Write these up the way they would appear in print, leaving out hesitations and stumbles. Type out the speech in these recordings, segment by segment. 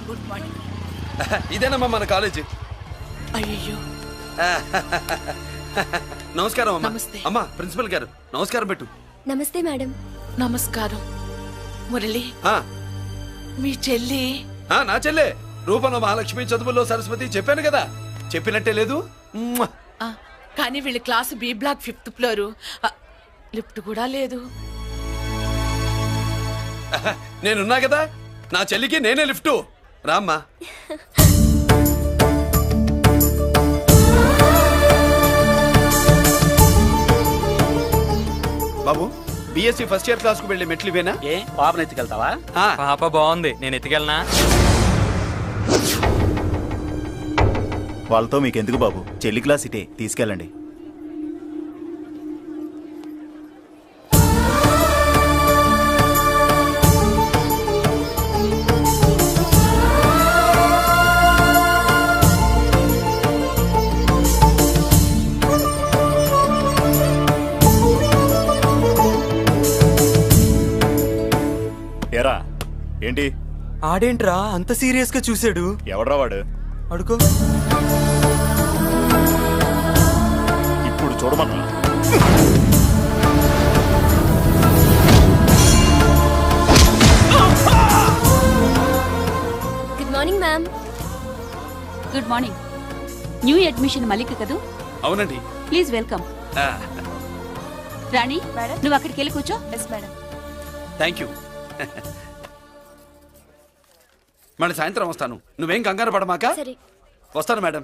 Good morning. ఇదేనమ్మా మన college. అయ్యో నమస్కారం అమ్మా. నమస్తే. అమ్మా ప్రిన్సిపల్ గారు నమస్కారం పెట్టు. నమస్తే మేడం. నమస్కారం. మురళి ఆ, మీ చెల్లి నా చెల్లె రూపంలో మహాలక్ష్మి, చదువుల్లో సరస్వతి చెప్పాను కదా, చెప్పినట్టే లేదు. మ్మ్. ఆ, కానీ వీళ్ళ class B block 5th floor. Lift కూడా లేదు. నేనున్నా కదా, నా చెల్లికి నేనే లిఫ్ట్. రామ్మా. బాబు, బిఎస్సి ఫస్ట్ ఇయర్ క్లాస్ కు వెళ్ళి మెట్లు ఇవేనా? ఏ పాపను ఎత్తుకెళ్తావా? పాప బాగుంది, నేను ఎత్తుకెళ్ళనా? వాళ్ళతో మీకెందుకు బాబు, చెల్లి క్లాస్ ఇటే, తీసుకెళ్ళండి. ఏరా ఏంటి ఆడేంట్రా అంత సీరియస్ గా చూసాడు? ఎవడ్రా వాడు? అడుకో. ఇప్పుడు చూడమన్నా. Good morning ma'am. Good morning. New admission Mallika కదూ? అవునండి. Please welcome. ఆ, రాణి, నువ్వు అక్కడికి వెళ్ళి కూర్చో. Yes madam. Thank you. మళ్ళీ సాయంత్రం వస్తాను, నువ్వేం కంగారు పడమాక. సరే. వస్తాను మేడం.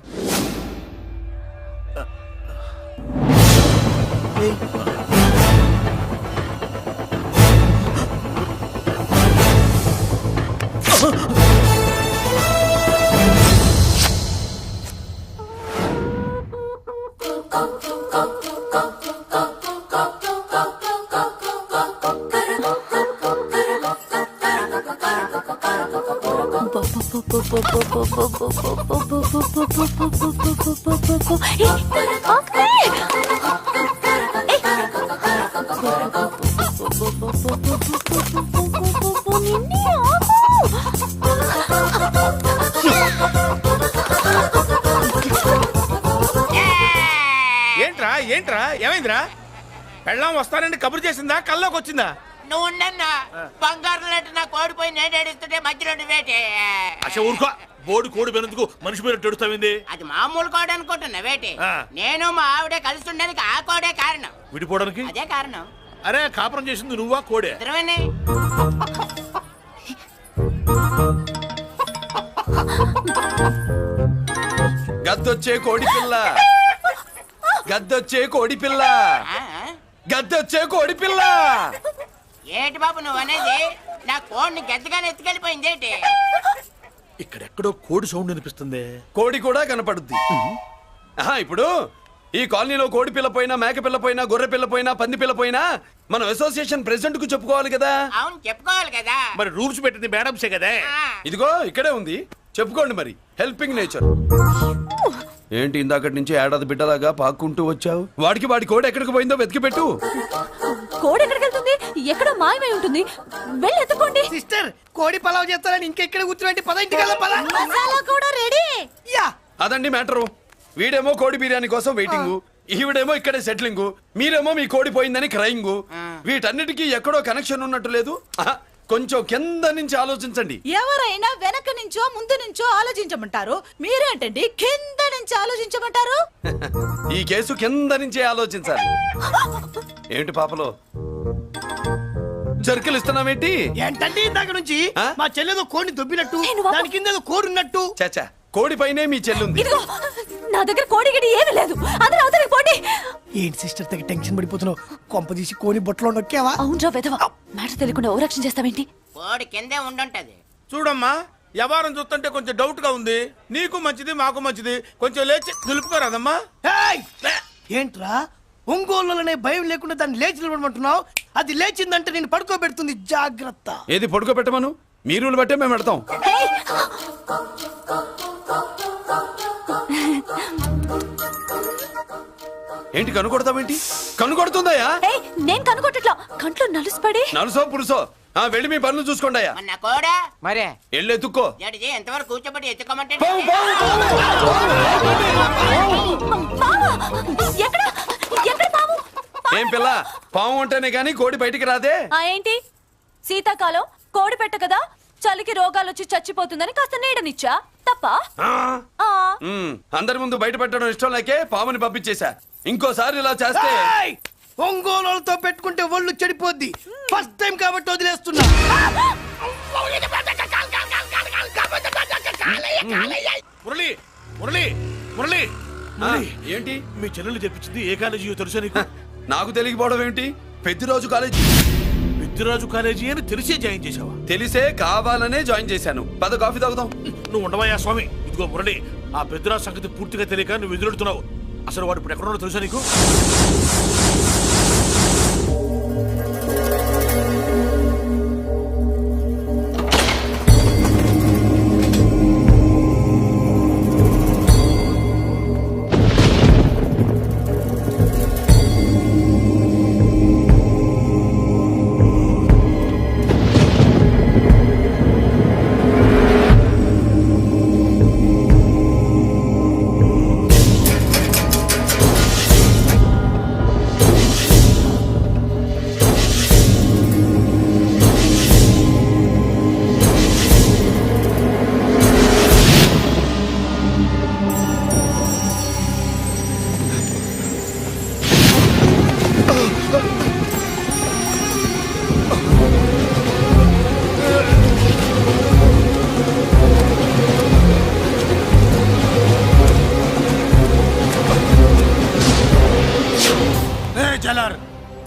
ఏంట్రా ఏంట్రా ఏమైందిరా? పెళ్ళాం వస్తానండి కబురు చేసిందా, కల్లోకి వచ్చిందా? నువ్వు ఉండన్నా బంగారం లాంటి నా కోడిపోయి నేను ఏడుస్తుంటే మధ్యలో వేటే. అసలు ఊరుకో, బోడి కోడి పెనందుకు మనిషి మీద తెడుస్తావింది. అది మామూలు కోడి అనుకుంటున్నా వేటే. ఆ. నేను మా ఆవిడే కలిసి ఉండడానికి ఆ కోడే కారణం. విడిపోవడానికి అదే కారణం. అరే కాపురం చేసింది నువ్వా కోడే? ఇద్దరమేనే. గద్దొచ్చే కోడి పిల్ల, గద్దొచ్చే కోడి పిల్ల, ఆ? గద్దొచ్చే కోడి పిల్ల. ఏటి బాబు నువ్వు అనేది? నా కోడిని గద్దగానే ఎత్తుకెళ్ళిపోయింది ఏంటి? ఇక్కడెక్కడో కోడి సౌండ్ అనిపిస్తుంది. కోడి కూడా కనపడుద్ది. ఆహా, ఇప్పుడు ఈ కాలనీలో కోడి పిల్ల పోయినా, మేక పిల్ల పోయినా, గొర్రె పిల్ల పోయినా, పంది పిల్ల పోయినా మనం అసోసియేషన్ ప్రెసిడెంట్ కు చెప్పుకోవాలి కదా. అవును చెప్పుకోవాలి కదా. మరి రూల్స్ పెట్టింది మేడంసే కదా. ఆ. ఇదిగో ఇక్కడే ఉంది, చెప్పుకోండి మరి. Helping nature. ఏంటి ఇందాకటి నుంచి ఏడాది బిడ్డలాగా పాక్కుంటూ వచ్చావు? వాడికి వాడి కోడి ఎక్కడికి పోయిందో వెతికి పెట్టు. కోడి ఎక్కడికి వెళ్తుంది? ఎక్కడో మాయమై ఉంటుంది. వెళ్ళి ఎత్తుకోండి. సిస్టర్ కోడి పలావ్ చేస్తారని ఇంకెక్కడ కూర్చోండి. పద ఇంటికి వెళ్దాం, పద. మసాలా కూడా రెడీ. యా అదండి మ్యాటరు. వీడేమో కోడి బిర్యానీ కోసం వెయిటింగ్, ఈవిడేమో ఇక్కడే సెటిలింగ్, మీరేమో మీ కోడి పోయిందని క్రయింగ్. వీటన్నిటికీ ఎక్కడో కనెక్షన్ ఉన్నట్టు లేదు. ఆహా, కొంచెం కింద నుంచి ఆలోచించండి. ఎవరైనా వెనక నుంచో ముందు నుంచో ఆలోచించమంటారు, మీరేంటండి కింద నుంచి ఆలోచించమంటారు? ఈ కేసు కింద నుంచే ఆలోచించాలి. ఏంటి పాపలో జర్కలు ఇస్తున్నావేంటి? ఏంటంటే ఇందాక నుంచి ఆ? మా చెల్లెదో కోడిని దొబ్బినట్టు, నేను బాబు. దాని కింద ఏదో కోడి ఉన్నట్టు. చాచా, కోడి పైనే మీ చెల్లుంది. ఇదిగో నా దగ్గర కోడి గిడి ఏమీ లేదు. అందరూ అవతలికి పోండి. ఏంటి సిస్టర్ తగ్గ టెన్షన్ పడిపోతున్నావు? కొంప తీసి కోడి బొట్టలో నొక్కావా? అవునరా వెధవ, మ్యాటర్ తెలియకుండా ఓ రక్షణ చేస్తావేంటి? కోడి కిందే ఉండుంటది. చూడమ్మా, వ్యవహారం చూస్తుంటే కొంచెం డౌట్ గా ఉంది. నీకు మంచిది మాకు మంచిది, కొంచెం లేచి నిలుపుకోరాదమ్మా. ఏయ్! ఏంట్రా ఒంగోలులోనే భయం లేకుండా దాన్ని లేచి నిలబడమంటున్నావు? అది లేచిందంటే నేను పడుకోబెడుతుంది, జాగ్రత్త. ఏది పడుకోబెట్టమను, మీ రూల్ బట్టే మేము పెడతాం. ఏంటి కనుకొడతావేంటి? కనుకొడుతుందయ్యా? నేను కనుగొట్టట్లా, కంట్లో నలుసుపడి. నలుసో పురుసో వెళ్ళి మీ పనులు చూసుకోండి అయ్యా. మరి నా కోడా మరే వెళ్ళి ఎత్తుక్కో. జడిది ఎంతవరకు కూర్చోబెట్టి ఎత్తుకోమంటే పాము, పాము, పాము! ఎక్కడ ఎక్కడ పాము? ఏం పిల్ల, పాము ఉంటేనే గాని కోడి బయటికి రాదే. ఏంటి శీతాకాలం కోడి పెట్ట కదా, చలికి రోగాలు వచ్చి చచ్చిపోతుందని కాస్త నీడనిచ్చా తప్ప. అందరి ముందు బయట పెట్టడం ఇష్టం లేకే పాముని పంపించేశా. ఇంకోసారి ఇలా చేస్తే ఒంగోలులతో పెట్టుకుంటే ఒళ్ళు చెడిపోద్ది. ఫస్ట్ టైం కాబట్టి వదిలేస్తున్నా. మురళి మురళి మురళి ఏంటి మీ చెల్లెలు చెప్పించింది ఏ కాలేజీ తెలుసా నీకు? నాకు తెలియకపోవడం ఏంటి? పెద్దిరాజు కాలేజీ. పెద్దిరాజు కాలేజీ అని తెలిసే జాయిన్ చేసావా? తెలిసే కావాలనే జాయిన్ చేశాను. పద కాఫీ తాగుదాం. నువ్వు ఉండవయ్యా స్వామి. ఇదిగో మురళి, ఆ పెద్దిరాజు సంగతి పూర్తిగా తెలియక నువ్వు ఎదురెడుతున్నావు. అసలు వాడు ఇప్పుడు ఎక్కడున్నాడో తెలుసా నీకు?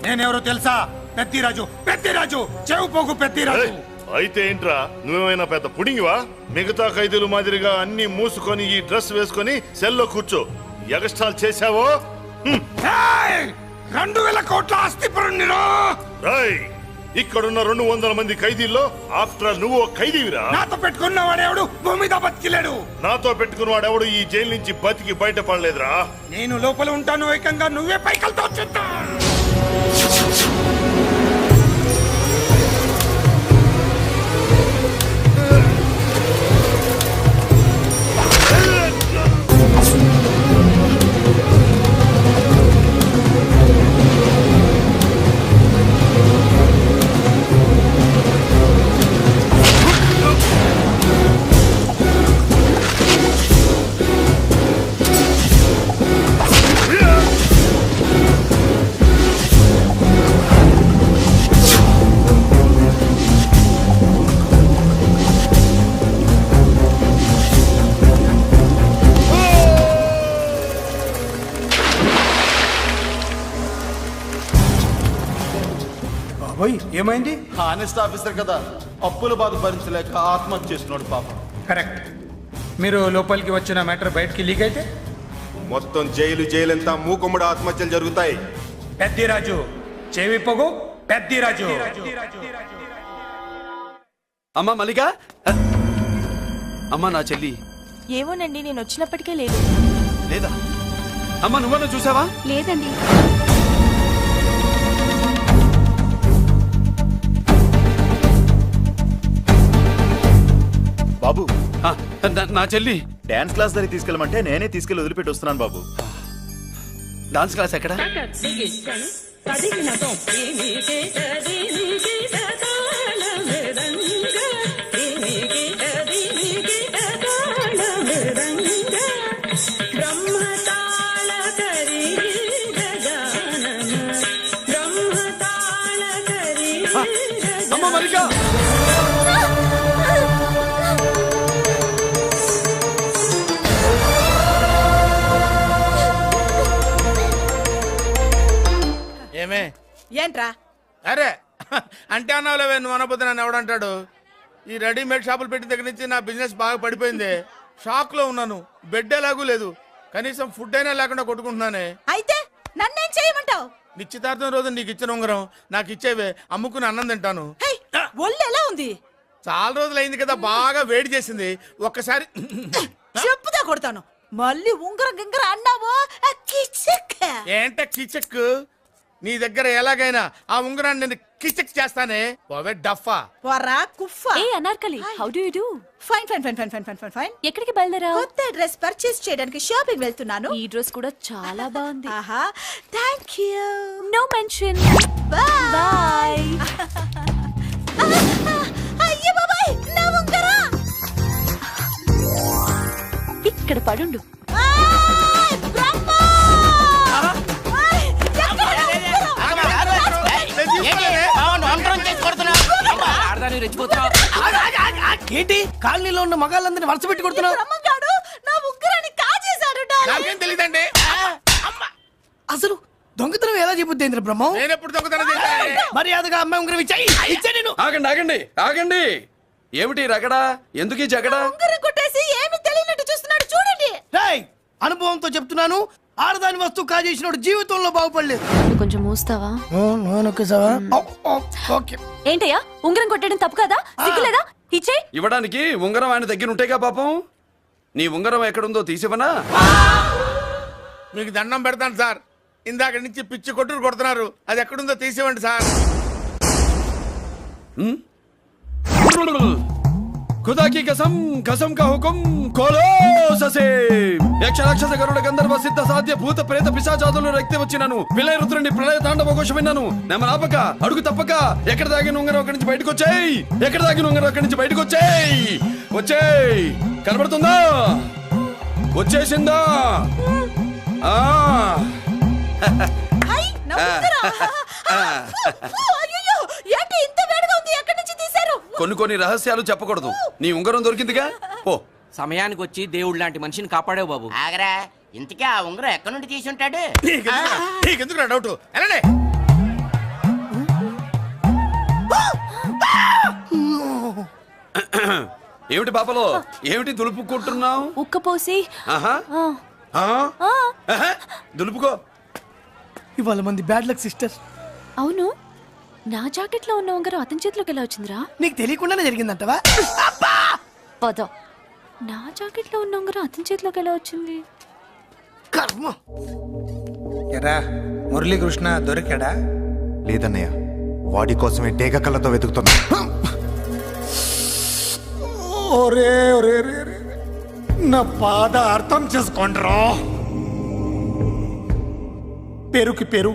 నేనెవరో తెలుసా? పెద్దిరాజు, పెద్దిరాజు, చెవు పోగు పెద్దిరాజు. అయితే ఏంట్రా, నువ్వేమైనా పెద్ద పుడింగివా? మిగతా ఖైదీలు మాదిరిగా అన్ని మూసుకొని ఈ డ్రెస్ వేసుకొని సెల్లో కూర్చో. ఎగస్ట్రాల్ చేశావో 2000 కోట్ల ఆస్తిపరుణ్ణిరో. ఇక్కడున్న 200 మంది ఖైదీల్లో ఆఫ్టర్ నువ్వు ఖైదీవిరా. నాతో పెట్టుకున్నవాడెవడు భూమి మీద బతికిలేడు. నాతో పెట్టుకున్నవాడెవడు ఈ జైలు నుంచి బతికి బయటపడలేదురా. నేను లోపల ఉంటాను, ఏకంగా నువ్వే పైకలతో చూద్దా. ఏమైంది? హానెస్ట్ ఆఫీసర్ కదా, అప్పుల బాధ భరించలేక ఆత్మహత్య చేస్తున్నాడు పాపం. కరెక్ట్. మీరు లోపలికి వచ్చిన మ్యాటర్ బయటికి లీక్ అయితే మొత్తం జైలంతా మూకుమ్మడి ఆత్మహత్యలు జరుగుతాయి. పెద్దిరాజు, చెవి పొగు పెద్దిరాజు. అమ్మా మల్లిక, అమ్మా నా చెల్లి ఏమోనండి, నేను వచ్చినప్పటికే లేదు. లేదా? అమ్మా నువ్వన్నా చూసావా? లేదండి. బాబు, నా చెల్లి డాన్స్ క్లాస్ దగ్గర తీసుకెళ్ళమంటే నేనే తీసుకెళ్ళి వదిలిపెట్టి వస్తున్నాను బాబు. డాన్స్ క్లాస్ ఎక్కడ? అమ్మ మల్లిక, ఏమే? ఏంట్రా? అరే అంటే అన్నావులేవే, నువ్వు అనబోతే నన్ను ఎవడంటాడు? ఈ రెడీమేడ్ షాపులు పెట్టిన దగ్గర నుంచి నా బిజినెస్ బాగా పడిపోయింది. షాక్ లో ఉన్నాను. బెడ్ ఎలాగూ లేదు, కనీసం ఫుడ్ అయినా లేకుండా కొట్టుకుంటున్నానే. అయితే నన్నేం చేయమంటావు? నిశ్చితార్థం రోజు నీకు ఇచ్చిన ఉంగరం నాకు ఇచ్చేవే, అమ్ముకుని అన్నం తింటాను. ఒళ్ళు ఎలా ఉంది? చాలా రోజులు అయింది కదా, బాగా వేడి చేసింది. ఒక్కసారి చెప్పుదా కొడతాను. మళ్ళీ ఉంగరం గింగర అన్నావో ఏంట కిచెక్. నీ దగ్గర ఎలాగైనా ఆ ఉంగరాన్ని నేను చెక్కి చెక్ చేస్తానే పోవే డఫా. పోరా కుఫ్ఫా. ఏ Anarkali, how do you do? Fine fine fine fine fine fine fine fine. ఎక్కడికి బయలుదేరావు? కొత్త డ్రెస్ పర్చేస్ చేయడానికి షాపింగ్ వెళ్తున్నాను. ఈ డ్రెస్ కూడా చాలా బాగుంది. ఆహా, thank you. No mention. Bye bye. అయ్యో బాబాయ్, నా ఉంగరా ఇక్కడ పడుండు. ఆయ్, బ్రహ్మ! ఆయ్, ఎక్కడ నా ఉంగరం? ఏంటి బావని ఒంటరం చేసి కొడుతున్నావు? ఏంటి కాలనీలో ఉన్న మగాళ్ళందరినీ వరుస పెట్టి కొడుతున్నావు? బ్రహ్మంగాడు నా ఉంగరాన్ని కాజేశాడు డార్లింగ్. నాకేం తెలియదండి. అసలు దొంగతనం ఎలా చెబుద్ది బ్రహ్మం? నేను ఎప్పుడు దొంగతనం చేశాను? మర్యాదగా అమ్మాయి ఉంగరం ఇచ్చాయి. ఇచ్చా నేను. ఆగండి ఆగండి ఆగండి. ఏమిటి రగడా? ఎందుకు ఈ జగడా? ఉంగరం కొట్టేసి ఏమీ తెలియనట్టు చూస్తున్నాడు చూడండి. రేయ్, అనుభవంతో చెప్తున్నాను, ఆడదాని వస్తువు కాజేసినోడు జీవితంలో బాగుపడలేదు. నువ్వు కొంచెం మూస్తావా? ఓకే. ఏంటయ్యా, ఉంగరం కొట్టడం తప్పు కదా? సిగ్గులేదా? ఇచ్చే. ఇవ్వడానికి ఉంగరం ఆయన దగ్గర ఉంటేగా పాపం. నీ ఉంగరం ఎక్కడుందో తీసివనా? మీకు దండం పెడతాను సార్, ఇందాక నుంచి పిచ్చి కొట్టుడు కొడుతున్నారు. అది ఎక్కడుందో తీసివ్వండి సార్. खुदा की कसम कसम का हुकुम खोलो ससे యక్ష రాక్షస గరుడ గంధర్వ సిద్ధ సాధ్య భూత ప్రేత పిశాచాదులు రక్తి వచ్చినాను విలయ రుద్రుని ప్రళయ తాండవ ఘోషం విన్నాను. నెమలాపక అడుగు తప్పక ఎక్కడ దాగిన ఉంగరం అక్కడి నుంచి బయటకు వచ్చేయ్. ఎక్కడ దాగిన ఉంగరం అక్కడి నుంచి బయటకు వచ్చేయ్. వచ్చేయ్. కనబడుతుందా? వచ్చేసిందా? హై, నా ఉంగరం. అయ్యో, ఏంటి ఇంత వేడిగా ఉంది? ఎక్కడి నుంచి తీశారు? కొన్ని రహస్యాలు చెప్పకూడదు. నీ ఉంగరం దొరికిందిగా. ఓ సమయానికి వచ్చి దేవుడు లాంటి మనిషిని కాపాడావు బాబు. ఆగరా, ఇంతకీ ఆ ఉంగరం ఎక్కడి నుండి తీసి ఉంటాడు? నీకెందుకు డౌట్? వెళ్ళండి. ఏమిటి పాపలో? ఏమిటి దులుపుకుంటున్నావు? ఉక్కపోసి. ఆహా. ఆహా. దులుపుకో. ఇవాళ మంది బ్యాడ్ లక్ సిస్టర్. అవును, నా జాకెట్ లో ఉన్న ఉంగరం అతని చేతిలోకి ఎలా వచ్చిందిరా? నీకు తెలియకుండానే జరిగిందంటవా? పద. నా జాకెట్ లో ఉన్న ఉంగరం అతని చేతిలోకి ఎలా వచ్చింది? కర్మ. ఎరా మురళీకృష్ణ దొరికాడా? లేదన్నయ్య, వాడి కోసమే డేగ కళ్ళతో వెతుకుతున్నా. ఒరే ఒరే రే రే. నా బాధ అర్థం చేసుకోండిరా. పేరుకి పేరు,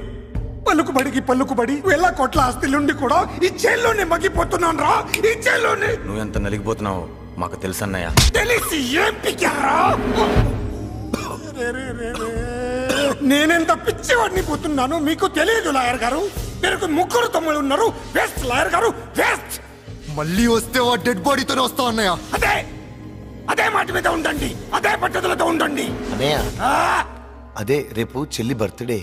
పలుకుబడికి పలుకుబడి వేల కోట్ల ఆస్తిలుండి కూడా ఈ జైల్లోనే మగ్గిపోతున్నాను రా. ఈ జైల్లోనే. నువ్వెంత నలిగిపోతున్నావు మాకు తెలుసన్నయ్య. తెలిసి ఏం పిక్కారా? నేనెంత పిచ్చివాడిని పోతున్నాను మీకు తెలియదు లాయర్ గారు. మీరు ముగ్గురు తమ్ముళ్ళు ఉన్నారు. వేస్ట్ లాయర్ గారు, వేస్ట్. మళ్ళీ వస్తే ఆ డెడ్ బాడీతోనే వస్తావు అన్నయ్య. అదే అదే మాట మీద ఉండండి, అదే పద్ధతులతో ఉండండి అన్నయ్య. అదే రేపు చెల్లి బర్త్డే.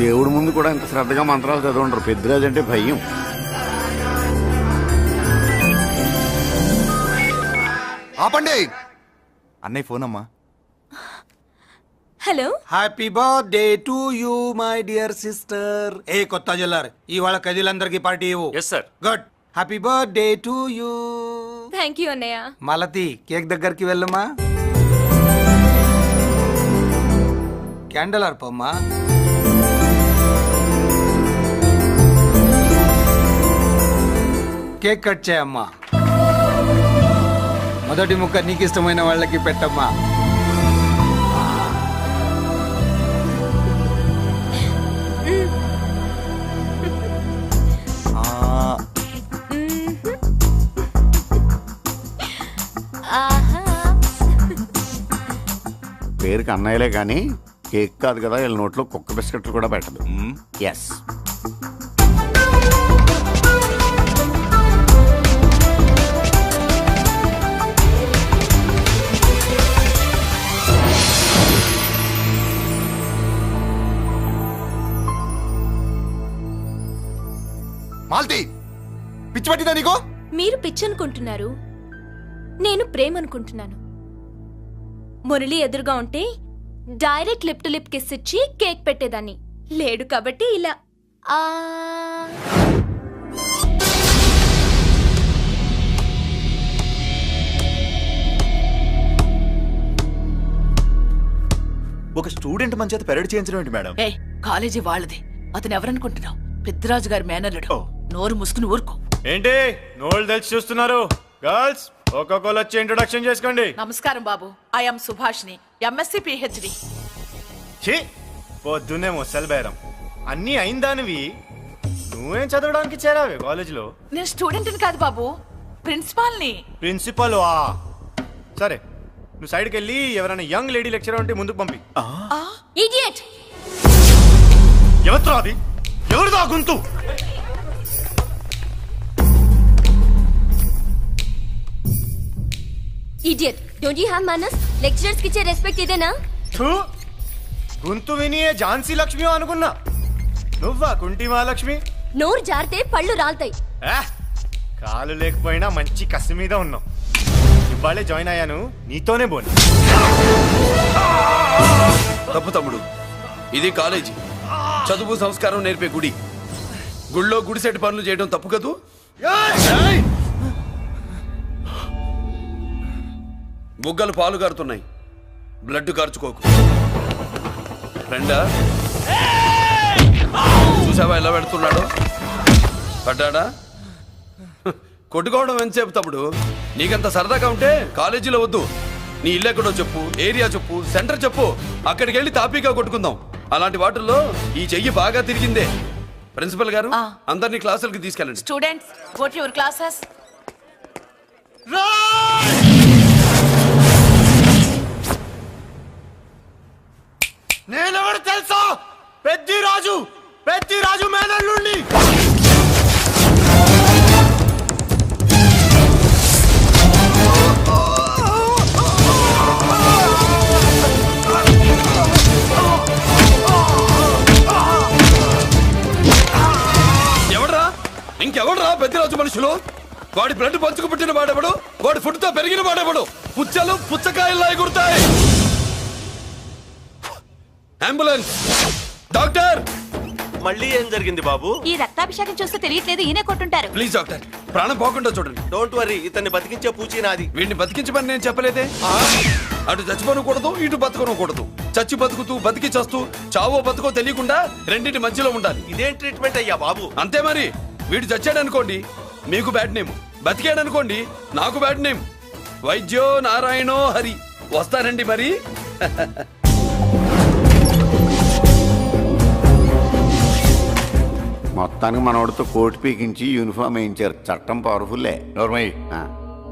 దేవుడి ముందు కూడా ఇంత శ్రద్ధగా మంత్రాలు చదవంటారు. పెద్దరాజు అంటే భయం. ఆపండి. అన్నయ్య ఫోన్ అమ్మా. Hello. Happy birthday to you my dear sister. ఏ కొత్త జల్లార్, ఇవాళ కదిలందరికి పార్టీ ఇవ్వు. Good. Happy birthday to you. Thank you అన్నయ్య. మలతి కేక్ దగ్గరికి వెళ్ళమ్మా. క్యాండల్ ఆర్పమ్మా. కేక్ కట్ చేయమ్మా. మొదటి ముక్క నీకు ఇష్టమైన వాళ్ళకి పెట్టమ్మా. పేరుకి అన్నయ్యలే కానీ కేక్ కాదు కదా, వీళ్ళ నోట్లో కుక్క బిస్కెట్లు కూడా పెట్టదు. ఎస్. మాల్తి పిచ్చి పట్టిందా నీకు? మీరు పిచ్చి అనుకుంటున్నారు, నేను ప్రేమ అనుకుంటున్నాను. మురళి ఎదురుగా ఉంటే direct lip to lip kiss ఇచ్చి కేక్ పెట్టేదాన్ని. లేడు కాబట్టి ఇలా ఒక స్టూడెంట్ మన చేత పెరడ్ చేయించడం ఏంటి మేడం? ఏ కాలేజీ వాళ్ళది, అతను ఎవరనుకుంటున్నావు? పెద్దరాజు గారి మేనల్లుడు. నోరు ముసుకుని ఊరుకో. ఏంటి నోళ్ళు తెలిసి చూస్తున్నారు? గర్ల్స్ ఒక్కొక్కరు వచ్చి ఇంట్రొడక్షన్ చేసుకోండి. నమస్కారం బాబు, ఐఎమ్ సుభాష్ని, ఎంఎస్సి పిహెచ్డి. ఛీ, పొద్దున్నే ముసలి బేరం అన్నీ అయిందానివి. నువ్వేం చదవడానికి చేరావే కాలేజీలో? నేను స్టూడెంట్ని కాదు బాబు, ప్రిన్సిపాల్ని. ప్రిన్సిపల్ సరే, నువ్వు సైడ్కి వెళ్ళి ఎవరైనా యంగ్ లేడీ లెక్చరర్ ఉంటే ముందుకు పంపి. ఇడియట్! ఎవరితో అది? ఎవరిదో ఆ గొంతు? ఇడియట్! డోంట్ యు హావ్ మనస్? లెక్చరర్స్ కి ఇచ్చే రెస్పెక్ట్ ఇదేనా? గొంతు విని ఝాన్సీ లక్ష్మి అనుకున్నా. నువ్వా కుంటి మహాలక్ష్మి? నోరు జారితే పళ్ళు రాల్తాయి. కాలు లేకపోయినా మంచి కసి మీద ఉన్నావు. ఇవాళే జాయిన్ అయ్యాను, నీతోనే పోను. తప్పు తమ్ముడు, ఇది కాలేజీ, చదువు సంస్కారం నేర్పే గుడి. గుళ్ళో గుడిసెట్టి పనులు చేయడం తప్పు కదూ? బుగ్గలు పాలు కారుతున్నాయి, బ్లడ్ కార్చుకోకు. ఫ్రెండా, చూసావా ఎలా పెడుతున్నాడు? పడ్డాడా? కొట్టుకోవడం ఎంతసేపు తమ్ముడు? నీకంత సరదాగా ఉంటే కాలేజీలో వద్దు. నీ ఇల్లు ఎక్కడో చెప్పు, ఏరియా చెప్పు, సెంటర్ చెప్పు, అక్కడికి వెళ్ళి తాపీగా కొట్టుకుందాం. అలాంటి వాటిల్లో ఈ చెయ్యి బాగా తిరిగిందే. ప్రిన్సిపల్ గారు, అందరినీ క్లాసులకి తీసుకెళ్ళండి. Students, go to your classes. నేనెవరు తెలుసా? పెద్దిరాజు, పెద్దిరాజు మేనల్లుండి. ఎవడ్రా? ఇంకెవడ్రా పెద్దిరాజు మనుషులు? వాడి బ్లడ్ పంచుకు పుట్టిన వాడెవడు? వాడి ఫుడ్ తో పెరిగిన వాడెవడు? పుచ్చలు పుచ్చకాయల్లా ఎగురుతాయి. అంబులెన్స్! డాక్టర్! మళ్ళీ ఏం జరిగింది బాబు? ఈ రక్తాభిషేకం చూస్తే తెలియట్లేదు, ఈయనే కొట్టుంటారు. ప్లీజ్ డాక్టర్, ప్రాణం పోకుండా చూడండి. డోంట్ వరీ, ఇతన్ని బతికించే పూచి నాది. వీడిని బతికించమని నేను చెప్పలేదే. అటు చచ్చిపోనకూడదు, ఇటు బతకనకూడదు. చచ్చి బతుకుతూ, బతికి చస్తూ, చావో బతుకో తెలియకుండా రెండింటి మధ్యలో ఉండాలి. ఇదేం ట్రీట్మెంట్ అయ్యా బాబు? అంతే మరి. వీడు చచ్చాడనుకోండి మీకు బ్యాడ్ నేమ్, బతికాడనుకోండి నాకు బ్యాడ్ నేమ్. వైద్యో నారాయణో హరి. వస్తానండి మరి. మొత్తానికి మనోడితో కోట్ పీకించి యూనిఫామ్ వేయించారు. చట్టం పవర్ఫుల్లే. నోర్మయ్య,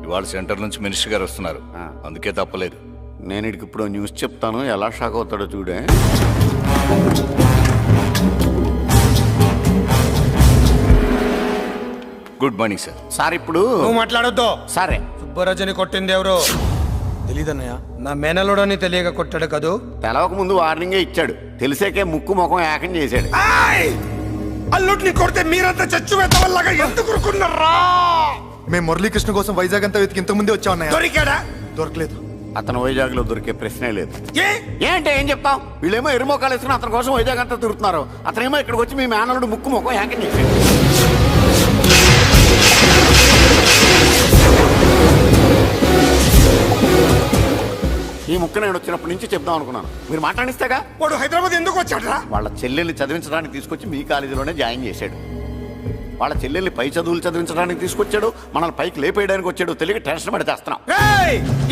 ఇవాళ సెంటర్ నుంచి మినిస్టర్ గారు వస్తున్నారు, అందుకే తప్పలేదు. నేను ఇడికి ఇప్పుడు న్యూస్ చెప్తాను, ఎలా షాక్ అవుతాడో చూడే. Good morning sir. సార్ ఇప్పుడు నువ్వు మాట్లాడొద్దు. సరే. సుబ్బరాజుని కొట్టింది ఎవరు? తెలీదన్నయ్య. నా మేనలోడని తెలియక కొట్టాడు కదూ. తెలవక ముందు వార్నింగే ఇచ్చాడు, తెలిసాకే ముక్కు ముఖం ఏకం చేశాడు. అల్లుడిని కొడితే మీరంతా చచ్చు వెతవల్లాగా ఎందుకు ఊరుకున్నారా? మేము మురళీకృష్ణ కోసం వైజాగ్ అంతా వెతికి ఇంతకు ముందే వచ్చా ఉన్నాయా? దొరికాడా? దొరకలేదు. అతను వైజాగ్ లో దొరికే ప్రశ్నే లేదు. ఏంటే ఏం చెప్తాం? వీళ్ళేమో ఎరుమోకాలు వేసుకుని అతని కోసం వైజాగ్ అంతా తిరుగుతున్నారు. అతనేమో ఇక్కడికి వచ్చి మీ మేనలుడు ముక్కు ముఖం ఏకం చేశాడు. ఈ ముక్క నేను వచ్చినప్పటి నుంచి చెప్దాం అనుకున్నాను, మీరు మాట్లాడిస్తేగా. వాడు హైదరాబాద్ ఎందుకు వచ్చాడరా? వాళ్ళ చెల్లెల్ని చదివించడానికి తీసుకొచ్చి మీ కాలేజీలోనే జాయిన్ చేశాడు. వాళ్ళ చెల్లెల్ని పై చదువులు చదివించడానికి తీసుకొచ్చాడు, మనల్ని పైకి లేపేయడానికి వచ్చాడు, తెలియక టెన్షన్ పడి చేస్తున్నాం.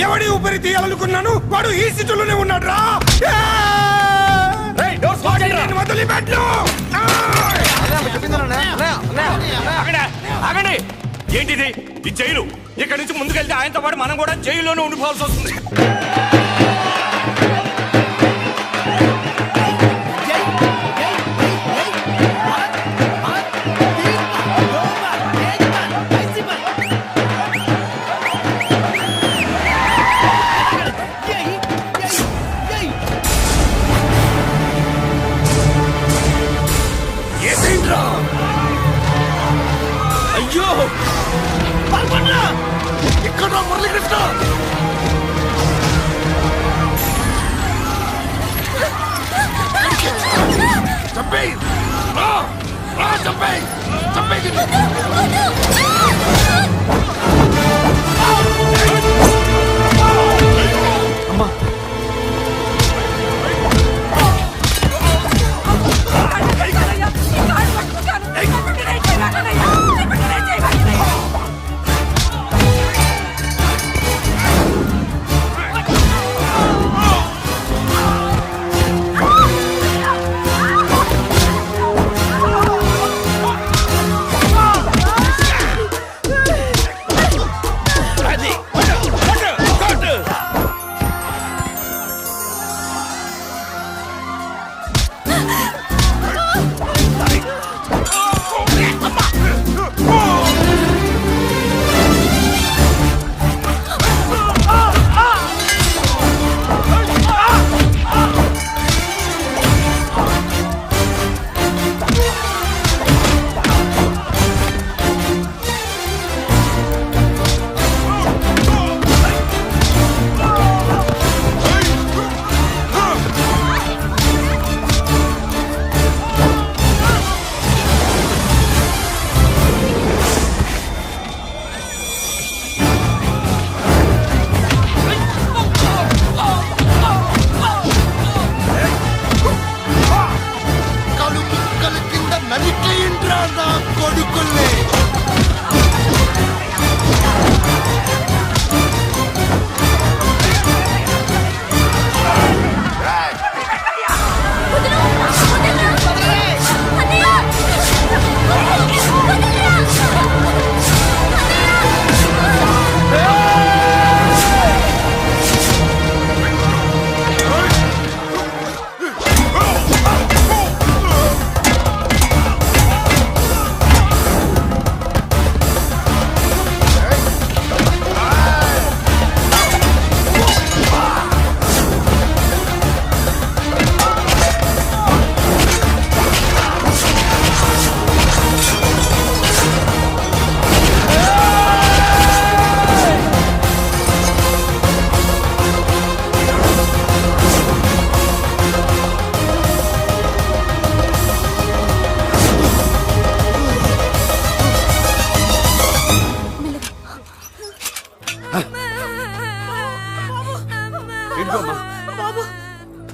ఎవడి ఊపిరి తీయాలనుకున్నాను వాడు ఈ స్థితిలోనే ఉన్నాడు రా. ఏంటిది ఈ జైలు? ఇక్కడి నుంచి ముందుకెళ్తే ఆయనతో పాటు మనం కూడా జైల్లోనే ఉండిపోవాల్సి వస్తుంది. అయ్యో ఇక్కడ మురళీకృష్ణ చంపేయ్, చంపేయ్, చంపేయ్. అమ్మా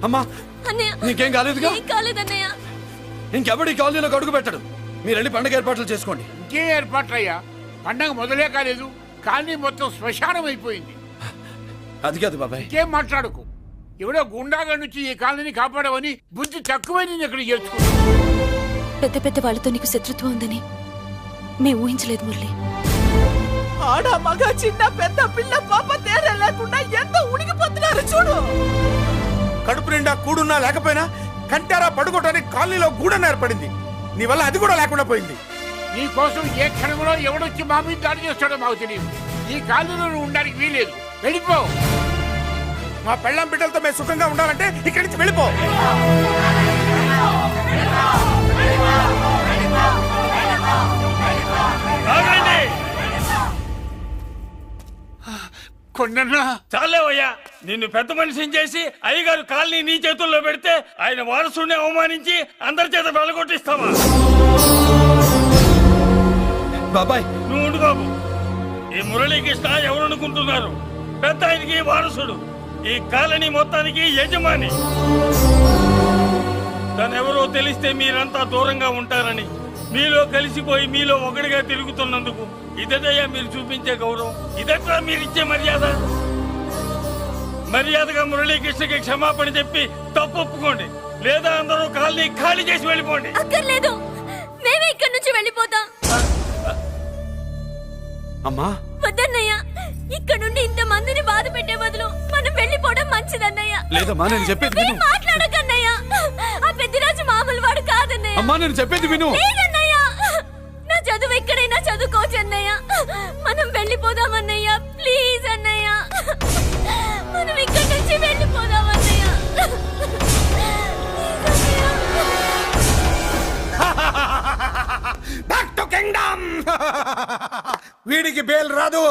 అమ్మా నీకేం కాలేదుగా? ఇంకెవడి కాలనీలో అడుగు పెట్టడు. మీరు వెళ్ళి పండగ ఏర్పాట్లు చేసుకోండి. ఇంకే ఏర్పాట్లు అయ్యా, పండగ మొదలే కాలేదు, కాలనీ మొత్తం శ్మశానం అయిపోయింది. అది కాదు బాబాయ్. ఇంకేం మాట్లాడుకు. ఎవడో గుండాగా నుంచి ఈ కాలనీని కాపాడవని బుద్ధి తక్కువై నేను ఇక్కడ చేర్చుకున్నాను. పెద్ద పెద్ద వాళ్ళతో నీకు శత్రుత్వం ఉందని మేము ఊహించలేదు మురళి. ఆడ మగ చిన్న పెద్ద పిల్ల పాప తేడా లేకుండా ఎంత ఉడికిపోతున్నారు చూడు. కడుపు నిండా కూడున్నా లేకపోయినా కంటారా పడుకోవటానికి కాలనీలో గూడన ఏర్పడింది. నీ వల్ల అది కూడా లేకుండా పోయింది. నీ కోసం ఏ క్షణంలో ఎవడొచ్చి మా మీద దాడి చేస్తాడో మాకు తెలియదు. ఈ కాలనీలో నువ్వు ఉండడానికి వీలేదు. వెళ్ళిపో. మా పెళ్ళాం బిడ్డలతో మేము సుఖంగా ఉండాలంటే ఇక్కడి నుంచి వెళ్ళిపో. చాలేవయ్యా, నిన్ను పెద్ద మనిషిని చేసి అయ్యగారు కాలనీ నీ చేతుల్లో పెడితే ఆయన వారసుని అవమానించి అందరి చేత వెలగొట్టిస్తావా? బాబాయ్ నువ్వు ఉండు బాబు. ఈ మురళీకృష్ణ ఎవరు అనుకుంటున్నారు? పెద్ద ఆయనకి వారసుడు, ఈ కాలనీ మొత్తానికి యజమాని. తనెవరో తెలిస్తే మీరంతా దూరంగా ఉంటారని మీలో కలిసిపోయి మీలో ఒకటిగా తిరుగుతున్నందుకు ఇదయ్యా మీరు చూపించే గౌరవం, ఇదట్లా మీరు ఇచ్చే మర్యాద. మర్యాదగా మురళీకృష్ణకి క్షమాపణ చెప్పి తప్పు ఒప్పుకోండి, లేదా అందరూ కాలనీ ఖాళీ చేసి వెళ్ళిపోండి. అక్కర్లేదు, మేమే ఇక్కడి నుంచి వెళ్ళిపోతాం. అమ్మా వద్దన్నయ్య, ఇక్కడ నుండి ఇంత మందిని బాధ పెట్టే బదులు మనం వెళ్ళిపోవడం మంచిదన్నయ్య. లేదమ్మా, నేను చెప్పేది విను. మాట్లాడకన్నయ్య, ఆ పెద్దిరాజు మామూలు వాడు కాదన్నయ్య. అమ్మా నేను చెప్పేది విను. లేదన్నయ్య, నా చదువు ఎక్కడైనా చదువుకోవచ్చు అన్నయ్య. మనం వెళ్ళిపోదామన్నయ్య, ప్లీజ్ అన్నయ్య. మనం ఇక్కడి నుంచి వెళ్ళిపోదామన్నయ్య. Back to kingdom. వీడికి బెయిల్ రాదు,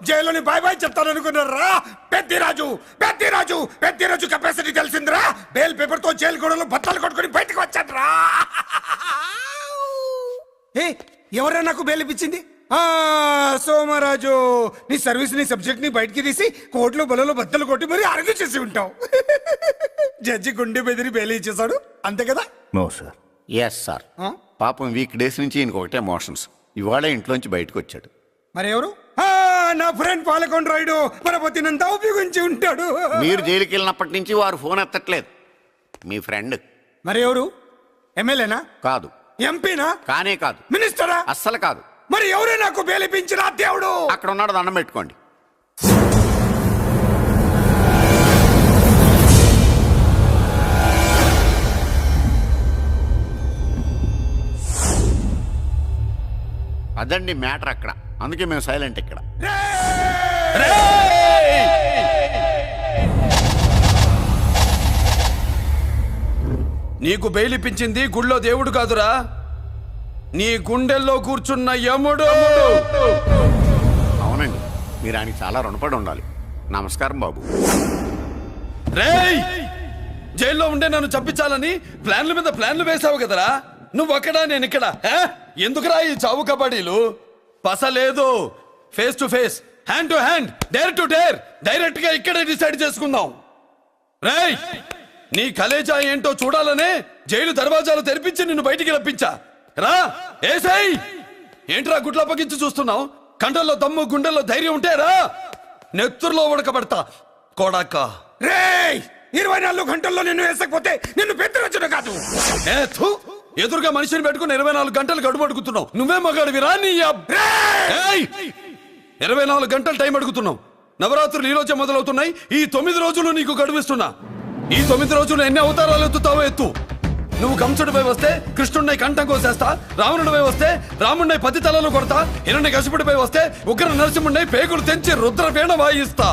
జైలుని బాయ్ బాయ్ చెప్తాను అనుకున్నారా? పెద్దిరాజు పెద్దిరాజు పెద్దిరాజు కెపాసిటీ తెలిసిందిరా. బెయిల్ పేపర్ తో జైలు గోడలు బట్టలు కొట్టుకుని బయటకు వచ్చాడ్రా. ఏ ఎవరా నాకు బెయిల్ ఇప్పించింది? సోమరాజు, నీ సర్వీస్ నీ సబ్జెక్ట్ ని బయటికి తీసి కోర్టులో బలలో బద్దలు కొట్టి మరి అరెస్ట్ చేసి ఉంటావు. జడ్జి గుండె బెదిరి బెయిల్ ఇచ్చేసాడు, అంతే కదా? No sir. Yes sir. పాపం వీక్ డేస్ నుంచి ఈయనకు ఒకటే మోషన్స్. ఇవాళ ఇంట్లోంచి బయటకు వచ్చాడు. మరి ఎవరు? నా ఫ్రెండ్ పాలకొండ రాయుడు పరపతినంతా ఉపయోగించి ఉంటాడు. మీరు జైలుకి వెళ్ళినప్పటి నుంచి వారు ఫోన్ ఎత్తట్లేదు. మీ ఫ్రెండ్. మరి ఎవరు? ఎమ్మెల్యేనా? కాదు. ఎంపీనా? కానే కాదు. మినిస్టరా? అస్సలు కాదు. మరి ఎవరే నాకు బేలిపించిన దేవుడు? అక్కడ ఉన్నాడు, దండం పెట్టుకోండి. అదండి మ్యాటర్ అక్కడ. అందుకే మేము సైలెంట్ ఇక్కడ. నీకు బెయిలిపించింది గుళ్ళో దేవుడు కాదురా, నీ గుండెల్లో కూర్చున్న యముడు. అవునండి, మీరు ఆయనకి చాలా రుణపడి ఉండాలి. నమస్కారం బాబు. రేయ్, జైల్లో ఉండే నన్ను చంపించాలని ప్లాన్ల మీద ప్లాన్లు వేసావు కదరా. నువ్వు అక్కడా నేను ఇక్కడ. ఎందుకురా ఈ చావు కబడ్డీలు? పసలేదు. Face to face, hand to hand, dare to dare, direct గా ఇక్కడే డిసైడ్ చేసుకుందాం. రేయ్, నీ కలేజా ఏంటో చూడాలనే జైలు దర్వాజాలు తెరిపించి నిన్ను బయటికి రప్పించా. రా ఏసై. ఏంట్రా గుడ్ల పగించి చూస్తున్నావు? కండల్లో దమ్ము గుండెల్లో ధైర్యం ఉంటే రా, నెత్తురులో ఉడకబడతా కొడక. రేయ్, 24 గంటల్లో నిన్ను వేసకపోతే నిన్ను పెద్దరొచ్చును కాదు. ఎదురుగా మనిషిని పెట్టుకుని 24 గంటలు గడువు అడుగుతున్నావు. నువ్వే మగాడివిరా నీ 24 గంటలు టైం అడుగుతున్నావు. నవరాత్రులు ఈ రోజే మొదలవుతున్నాయి. ఈ 9 రోజులు నీకు గడువిస్తున్నా. ఈ 9 రోజులు ఎన్ని అవతారాలు ఎత్తుతావో ఎత్తు. నువ్వు కంసుడిపై వస్తే కృష్ణుడిని కంఠం కోసేస్తా, రావణుడిపై వస్తే రాముడిని 10 తలలు కొడతా, హిరణ్యకశిపుడిపై వస్తే ఉగ్ర నరసింహుడిని పేగులు తెంచి రుద్రవీణ వాయిస్తా.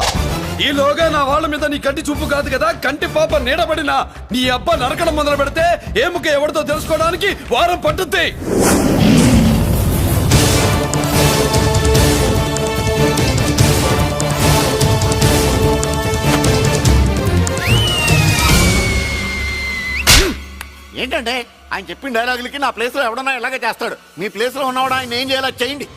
ఈలోగా నా వాళ్ళ మీద నీ కంటి చూపు కాదు కదా, కంటి పాప నీడబడిన నీ అబ్బ నరకడం మొదలు పెడితే ఏముక ఎవరితో తెలుసుకోవడానికి వారం పట్టుద్ది. ఏంటంటే ఆయన చెప్పిన డైలాగులకి నా ప్లేస్ లో ఎవడన్నా ఇలాగే చేస్తాడు. మీ ప్లేస్ లో ఉన్నవాడు ఆయన ఏం చేయాలో చేయండి.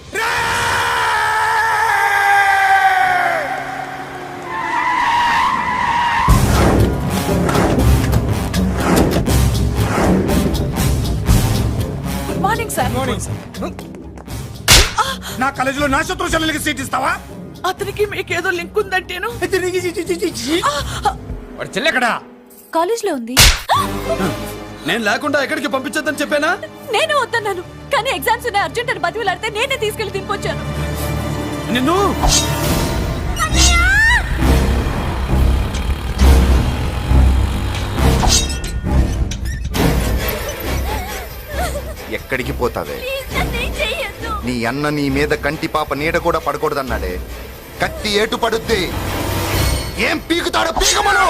Good morning sir. నా కాలేజీలో నా శత్రు చెల్లెలకి సీట్ ఇస్తావా? అతనికి మీకేదో లింక్ ఉందంటేను. వాడి చెల్లెక్కడా? కాలేజ్ లో ఉంది. నేను లేకుండా ఎక్కడికి పంపించద్దని చెప్పానా? నేను వద్దన్నాను, కానీ ఎగ్జామ్స్ ఉన్నాయి అర్జెంట్ అని బతిలాడితే నేనే తీసుకెళ్లి దింపొచ్చాను. నిన్ను ఎక్కడికి పోతావే? నీ అన్న నీ మీద కంటి పాప నీడ కూడా పడకూడదన్నాడే. కత్తి ఏటు పడుద్ది. ఏం పీకుతాడో పీకమను.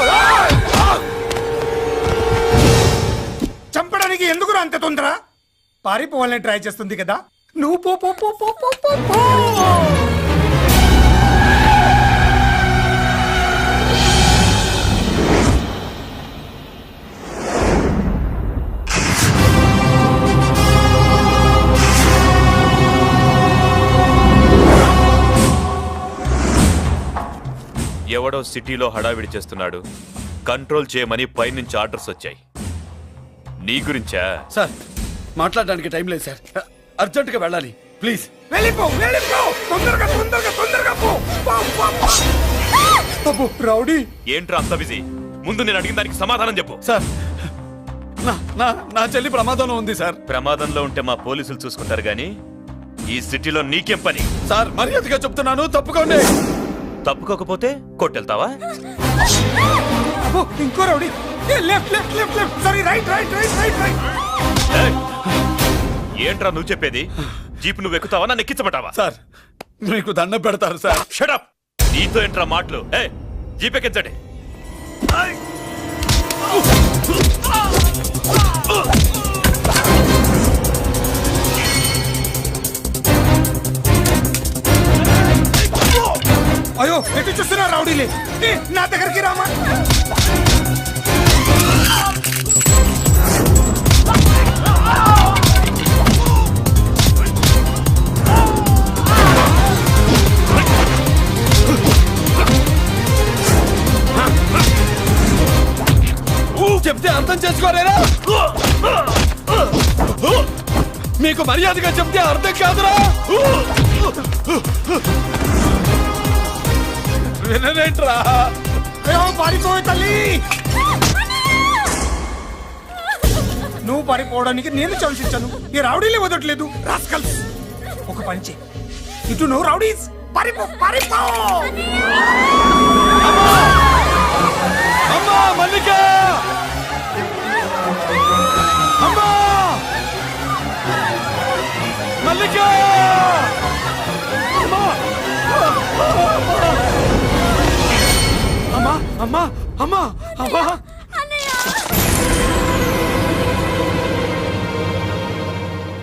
చంపడానికి ఎందుకు అంత తొందర? పారిపోవాలని ట్రై చేస్తుంది కదా. నువ్వు పో పో పో పో పో పో పో. ఎవడో సిటీలో హడావిడి చేస్తున్నాడు, కంట్రోల్ చేయమని పైనుంచి ఆర్డర్స్ వచ్చాయి. నీ గురించా? సార్ మాట్లాడడానికి టైం లేదు సార్. అర్జెంట్ గా వెళ్ళాలి ప్లీజ్. వెళ్ళిపో వెళ్ళిపో, తొందరగా తొందరగా తొందరగా పో. అబ్బో రౌడీ, ఏంట్రా అంత బిజీ? ముందు నేను అడిగిన దానికి సమాధానం చెప్పు. సార్ నా చెల్లి ప్రమాదంలో ఉంది సార్. ప్రమాదంలో ఉంటే మా పోలీసులు చూసుకుంటారు గాని ఈ సిటీలో నీకేం పని? సార్ మర్యాదగా చెప్తున్నాను, తప్పుకోండి. తప్పుకోకపోతే కొట్టెళ్తావా? అబ్బో ఇంకో rowdy. Left left left left, sorry right right right right right. ఏంట్రా నువ్వు చెప్పేది? జీప్ నువ్వు ఎక్కుతావా, నన్ను ఎక్కించబట్టావా? సార్ మీకు దండం పెడతారు సార్. షటప్! నీతో ఏంట్రా మాటలు? జీప్ ఎక్కించండి. అయ్యో ఎటు చూస్తున్నా రౌడీలే, నా దగ్గరికి రామా. చెప్తే అర్థం చేసుకోలేరా? మీకు మర్యాదగా చెప్తే అర్థం కాదురా? వినరేంట్రా? పారిపోయి తల్లి, నువ్వు పారిపోవడానికి నేను ఛాన్స్ ఇచ్చాను, ఈ రౌడీలే వదట్లేదు. రాస్కల్స్, ఒక పని చేయి, ఇటు నువ్వు రౌడీస్ పారిపో పారిపో. అమ్మా మల్లిక, అమ్మా మల్లిక, అమ్మా అమ్మా అమ్మా అమ్మా.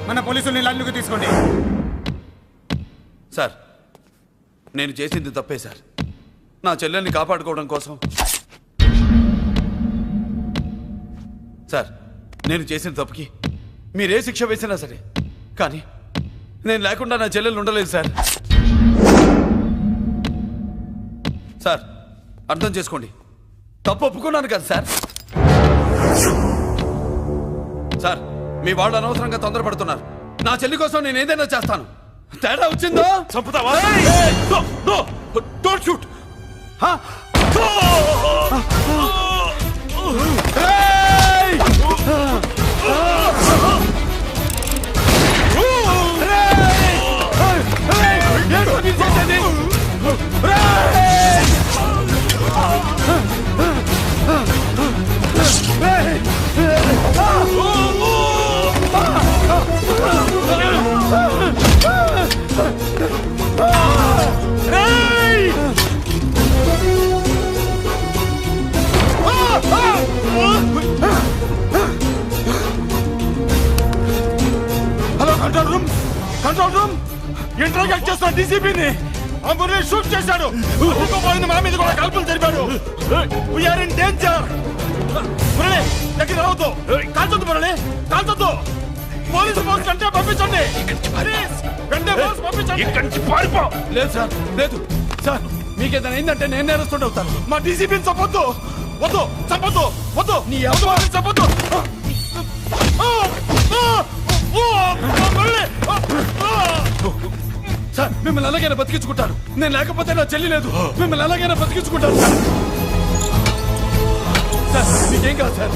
మన పోలీసుల్ని లైన్లోకి తీసుకోండి. సార్ నేను చేసింది తప్పే సార్. నా చెల్లెల్ని కాపాడుకోవడం కోసం సార్ నేను చేసిన తప్పుకి మీరే శిక్ష వేసినా సరే, కానీ నేను లేకుండా నా చెల్లెలు ఉండలేదు సార్. సార్ అర్థం చేసుకోండి, తప్పు ఒప్పుకున్నాను కదా సార్. సార్ మీ వాళ్ళు అనవసరంగా తొందరపడుతున్నారు. నా చెల్లి కోసం నేను ఏదైనా చేస్తాను. తేడా వచ్చిందో చంపుతావా? Don't shoot. Hello control room, control room. Interrogate చేస్తున్న డీసీపీని అంబులెన్స్ షూట్ చేశాడు. పోయింది, మా మీద కూడా కాల్పులు జరిపాడు. We're in danger. మురళి దగ్గర రావద్దు, కాల్చొద్దు మురళి, కాల్చొద్దు. పోలీసు ఫోర్స్ అంటే పంపించండి, వెంటనే ఫోర్స్ పంపించండి. ఇక్కడి నుంచి పారిపో. లేదు సార్, లేదు సార్, మీకేదైనా అయిందంటే నేను నేరస్తుండే అవుతాను. మా డీసీపీని చంపొద్దు, వద్దు, చంపొద్దు, వద్దు, నీ ఎవరు చంపొద్దు. సార్ మిమ్మల్ని ఎలాగైనా బతికించుకుంటాను. నేను లేకపోతే నా చెల్లి లేదు. మిమ్మల్ని ఎలాగైనా బతికించుకుంటాను సార్. సార్ మీకేం కాదు సార్.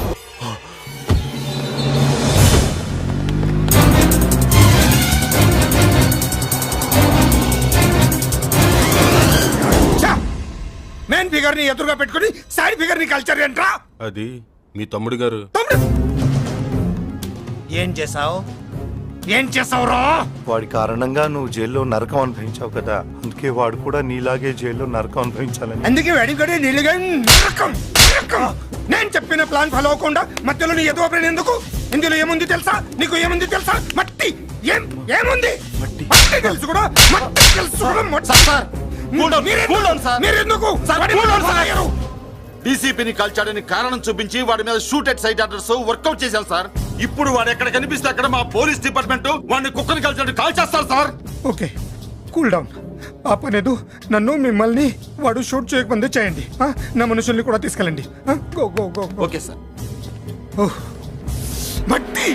మెయిన్ ఫిగర్ ని ఎదురుగా పెట్టుకుని సైడ్ ఫిగర్ ని కల్చర్ ఏంట్రా? అది మీ తమ్ముడు గారు. ఏం చేసావు, ఏం చేసావురా? వాడి కారణంగా నువ్వు జైల్లో నరకం అనుభవించావు కదా, అందుకే వాడు కూడా నీలాగే జైల్లో నరకం అనుభవించాలని. అందుకే వెడిగడి నీళ్ళగా నరకం నరకం. నేను చెప్పిన ప్లాన్ ఫాలో అవ్వకుండా మధ్యలో నీ ఎదుగు ప్లాన్ ఎందుకు? ఇందులో ఏముంది తెలుసా? నీకు ఏముంది తెలుసా? మట్టి. ఏముంది? మట్టి తెలుసు కూడా, మట్టి తెలుసు కూడా. డీసీపీని కాల్చాడని కారణం చూపించి వాడి మీద shoot at sight orders work out చేశాం సార్. ఇప్పుడు వాడు ఎక్కడ కనిపిస్తే అక్కడ మా పోలీస్ డిపార్ట్మెంట్ వాడిని కుక్కని కాల్చాడు కాల్ చేస్తారు సార్. Okay cool down. ఆ పనేదు నన్ను మిమ్మల్ని వాడు షూట్ చేయకముందే చేయండి. నా మనుషుల్ని కూడా తీసుకెళ్ళండి. Go go go. Okay sir. మట్టి